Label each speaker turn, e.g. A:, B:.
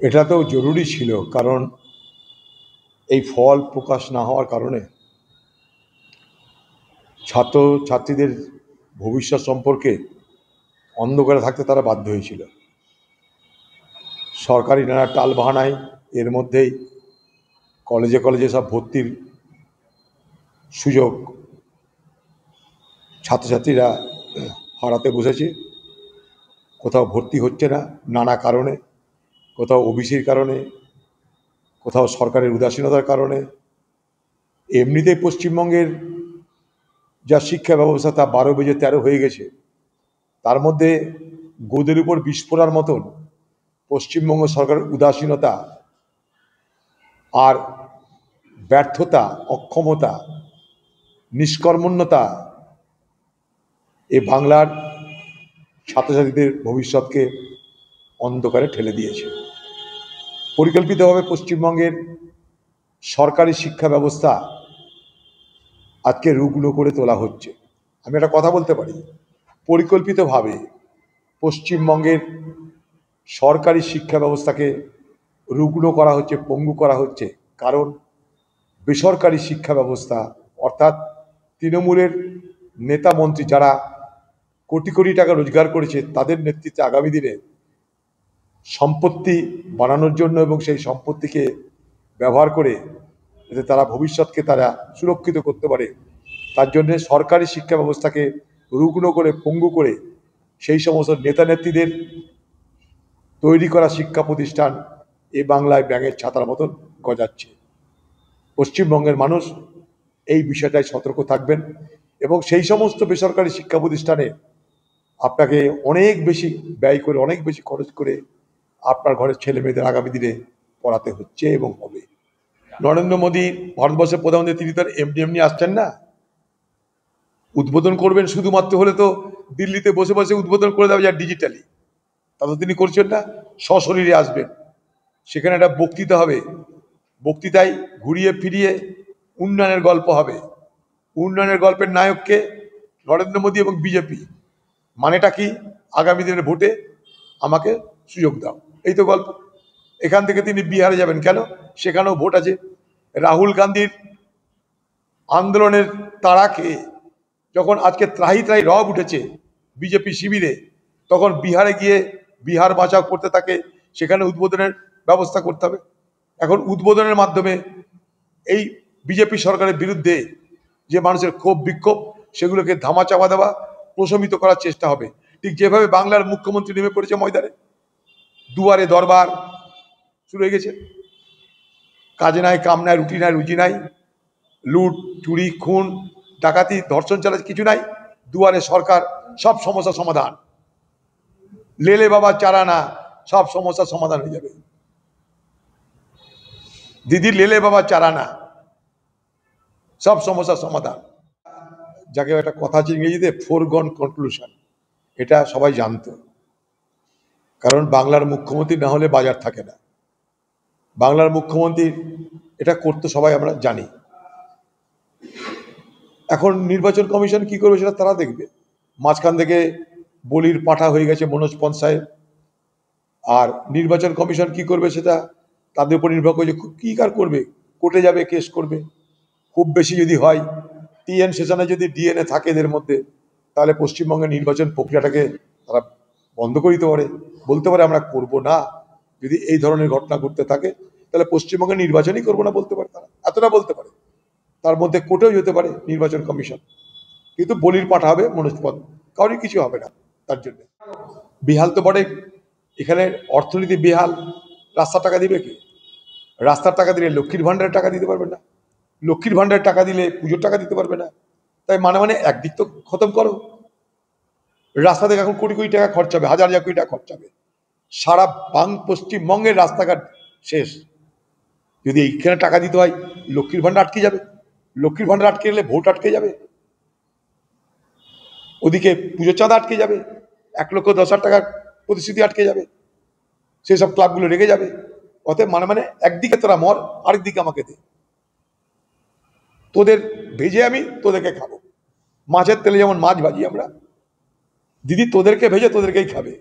A: এটা তো জরুরি ছিল, কারণ এই ফল প্রকাশ না হওয়ার কারণে ছাত্রছাত্রীদের ভবিষ্যৎ সম্পর্কে অন্ধকারে থাকতে তারা বাধ্য হয়েছিল। সরকারি নানা টালবাহানায় এর মধ্যেই কলেজে কলেজে সব ভর্তির সুযোগ ছাত্রছাত্রীরা হারাতে বসেছে। কোথাও ভর্তি হচ্ছে না নানা কারণে, কোথাও ওবিসির কারণে, কোথাও সরকারের উদাসীনতার কারণে। এমনিতেই পশ্চিমবঙ্গের যা শিক্ষা ব্যবস্থা তা 12 বেজে 13 হয়ে গেছে। তার মধ্যে গোদের উপর বিষ ফোঁড়ার মতন পশ্চিমবঙ্গ সরকারের উদাসীনতা আর ব্যর্থতা, অক্ষমতা, নিষ্কর্মণ্যতা এ বাংলার ছাত্রছাত্রীদের ভবিষ্যৎকে অন্ধকারে ঠেলে দিয়েছে। পরিকল্পিতভাবে পশ্চিমবঙ্গের সরকারি শিক্ষা ব্যবস্থা আজকে রুগ্ন করে তোলা হচ্ছে। আমি একটা কথা বলতে পারি, পরিকল্পিতভাবে পশ্চিমবঙ্গের সরকারি শিক্ষা ব্যবস্থাকে রুগ্ন করা হচ্ছে, পঙ্গু করা হচ্ছে। কারণ বেসরকারি শিক্ষা ব্যবস্থা অর্থাৎ তৃণমূলের নেতা মন্ত্রী যারা কোটি কোটি টাকা রোজগার করেছে, তাদের নেতৃত্বে আগামী দিনে সম্পত্তি বানানোর জন্য এবং সেই সম্পত্তিকে ব্যবহার করে যাতে তারা ভবিষ্যৎকে তারা সুরক্ষিত করতে পারে, তার জন্যে সরকারি শিক্ষা ব্যবস্থাকে রুগ্ন করে, পঙ্গু করে সেই সমস্ত নেতা নেত্রীদের তৈরি করা শিক্ষা প্রতিষ্ঠান এ বাংলায় ব্যাঙের ছাতার মতন গজাচ্ছে। পশ্চিমবঙ্গের মানুষ এই বিষয়টায় সতর্ক থাকবেন এবং সেই সমস্ত বেসরকারি শিক্ষা প্রতিষ্ঠানে আপনাকে অনেক বেশি ব্যয় করে, অনেক বেশি খরচ করে আপনার ঘরের ছেলে মেয়েদের আগামী দিনে পড়াতে হচ্ছে এবং হবে। নরেন্দ্র মোদী ভারতবর্ষের প্রধানমন্ত্রী, তিনি তার এমনি এমনি আসছেন না। উদ্বোধন করবেন শুধুমাত্র হলে তো দিল্লিতে বসে বসে উদ্বোধন করে দেওয়া যায় ডিজিটালি, তা তো তিনি করছেন না। সশরীরে আসবেন, সেখানে একটা বক্তৃতা হবে, বক্তৃতায় ঘুরিয়ে ফিরিয়ে উন্নয়নের গল্প হবে। উন্নয়নের গল্পের নায়ককে নরেন্দ্র মোদী এবং বিজেপি। মানেটা কি? আগামী দিনের ভোটে আমাকে সুযোগ দাও, এই তো গল্প। এখান থেকে তিনি বিহারে যাবেন কেন? সেখানেও ভোট আছে। রাহুল গান্ধীর আন্দোলনের তাড়া খেয়ে যখন আজকে ত্রাহি ত্রাহি রব উঠেছে বিজেপি শিবিরে, তখন বিহারে গিয়ে বিহার বাঁচাও করতে থাকে, সেখানে উদ্বোধনের ব্যবস্থা করতে হবে। এখন উদ্বোধনের মাধ্যমে এই বিজেপি সরকারের বিরুদ্ধে যে মানুষের ক্ষোভ বিক্ষোভ, সেগুলোকে ধামাচাপা দেওয়া, প্রশমিত করার চেষ্টা হবে। ঠিক যেভাবে বাংলার মুখ্যমন্ত্রী নেমে পড়েছে ময়দানে, দুয়ারে দরবার শুরু হয়ে গেছে। কাজে নাই, কাম নাই, রুটি নাই, রুজি নাই, লুট, চুরি, খুন, ডাকাতি, ধর্ষণ চালাচ্ছে, কিছু নাই। দুয়ারে সরকার, সব সমস্যার সমাধান। লেলে বাবা চারানা, সব সমস্যার সমাধান হয়ে যাবে। দিদি লেলে বাবা চারানা, সব সমস্যার সমাধান। যাকে একটা কথা আছে ইংরেজিতে, ফোরগন কনক্লুশন, এটা সবাই জানতো। কারণ বাংলার মুখ্যমন্ত্রী না হলে বাজার থাকে না। বাংলার মুখ্যমন্ত্রী এটা করতে সবাই আমরা জানি। এখন নির্বাচন কমিশন কি করবে সেটা তারা দেখবে। মাঝখান থেকে বলির পাঠা হয়ে গেছে মনোজ পন্থ সাহেব, আর নির্বাচন কমিশন কি করবে সেটা তাদের উপর নির্ভর করে, কি কার করবে। কোর্টে যাবে, কেস করবে। খুব বেশি যদি হয়, টিএন সেশনে যদি ডিএনএ থাকে এদের মধ্যে, তাহলে পশ্চিমবঙ্গের নির্বাচন প্রক্রিয়াটাকে তারা বন্ধ করে দিতে পারে, বলতে পারে আমরা করব না। যদি এই ধরনের ঘটনা ঘটতে থাকে তাহলে পশ্চিমবঙ্গে নির্বাচনই করবো না বলতে পারে তারা, এতটা বলতে পারে। তার মধ্যে কোর্টেও যেতে পারে নির্বাচন কমিশন, কিন্তু বলির পাঠা হবে মনোজ পন্থ, কারোরই কিছু হবে না। তার জন্য বিহাল তো বটে, এখানে অর্থনীতি বেহাল। রাস্তার টাকা দিবে কি? রাস্তার টাকা দিলে লক্ষ্মীর ভাণ্ডারের টাকা দিতে পারবে না, লক্ষ্মীর ভাণ্ডারের টাকা দিলে পুজোর টাকা দিতে পারবে না। তাই মানে একদিক তো খতম করো। রাস্তা থেকে এখন কোটি কোটি টাকা খরচা হবে, হাজার হাজার কোটি টাকা খরচা হবে। সারা পশ্চিমবঙ্গের রাস্তাঘাট শেষ। যদি এইখানে টাকা দিতে হয়, লক্ষ্মীর ভাণ্ডার আটকে যাবে। লক্ষ্মীর ভাণ্ডার আটকে গেলে ভোট আটকে যাবে, ওদিকে পুজোর চাঁদা আটকে যাবে, 1,10,000 টাকার প্রতিশ্রুতি আটকে যাবে, সেই সব ক্লাবগুলো রেগে যাবে। অতএব মানে একদিকে তোরা মর, আরেকদিকে আমাকে দে, তোদের ভেজে আমি তোদেরকে খাবো। মাছের তেলে যেমন মাছ ভাজি আমরা, দিদি তোদেরকে ভেজে তোদেরকেই খাবে।